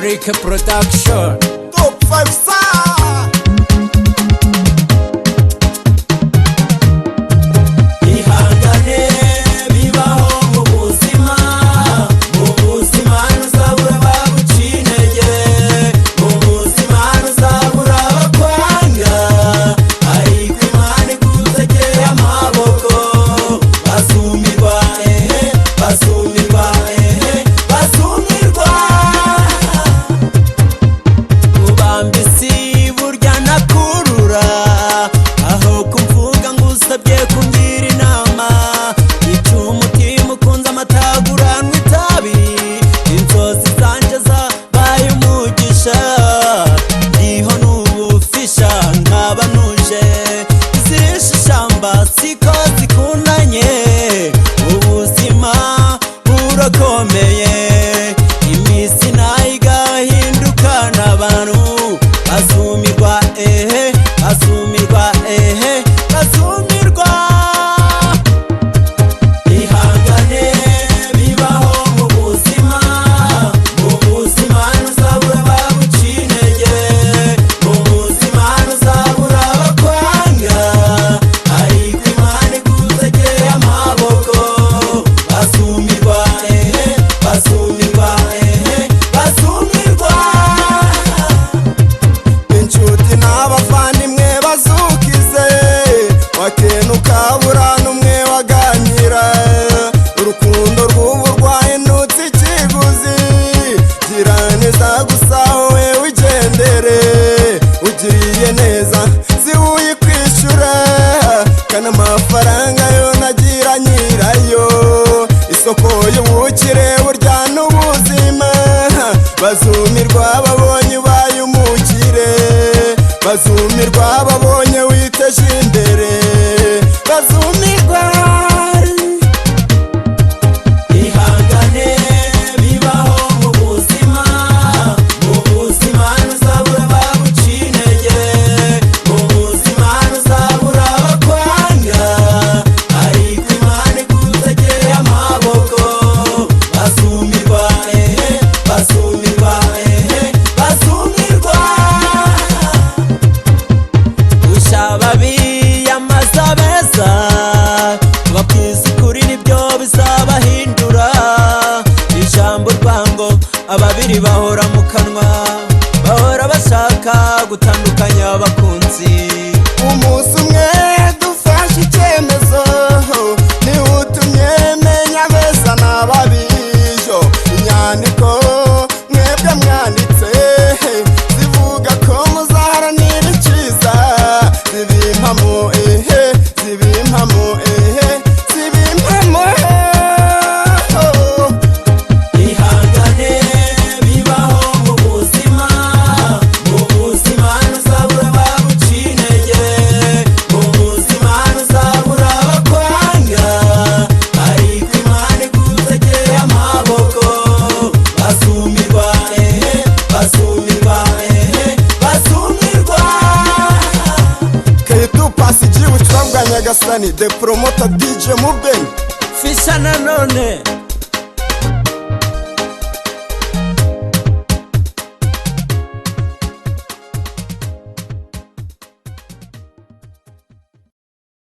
Rick Production Top 5 star. ihangane bibaho mu buzima ntuzabura baguciye intege, mu buzima ntuzabura bakwanga, ariko Imana igutegeye amaboko, bazumirwa bazumirwa bazumirwa. Ubambisi burya nakurura, aho kumvuga ngo usabye kungira inama, icyo umutima ukunze amataguranwa itabi, inzozi zanje zabaye umugisha, ndiho n'ubufisha nkaba nuje, izishe ishamba siko zikundanye, ubuzima burakomeye, iminsi nayo igahindukana, abantu bazumirwa bazumirwa bazumirwa. ihangane bibaho mu buzima ntuzabura baguciye intege, mu buzima ntuzabura bakwanga, ariko Imana igutegeye amaboko, bazumirwa bazumirwa bazumirwa. Inshuti n'abavandimwe bazukize, wakena ukabura n'umwe waganira, urukundo rw'uburwayi nutse ikiguzi, gira neza gusa wowe wigendere, ugiriye neza ziwuye kwishura, kana amafaranga yo nagira nyirayo, isoko y'ubukire burya n'ubuzima, bazumirwa babonye ubaye umukire, bazumirwa babonye witeje imbere, bazumirwa. ihangane bibaho mu buzima ntuzabura baguciye intege, mu buzima ntuzabura bakwanga, ariko Imana igutegeye amaboko, bazumirwa bazumirwa bazumirwa. ushaba biyamaza beza, babwiza ukuri nibyo bizabahindura, ijambo rwango ababiri bahora mu kanwa, bahora bashaka gutandukanya abakunzi. Umunsi umwe dufashe icyemezo, niwe utumye menya beza n'ababijo, inyandiko mwebwe mwanditse zivuga ko muzaharanira icyiza, zibimpamo zibimpamo zibimpamo. ihangane bibaho mu buzima ntuzabura baguciye intege, mu buzima ntuzabura bakwanga, ariko Imana igutegeye amaboko, bazumirwa bazumirwa bazumirwa. Ketu pasi jibu twabwa Nyagasani, the promoter DJ Mubeni Fisha nanone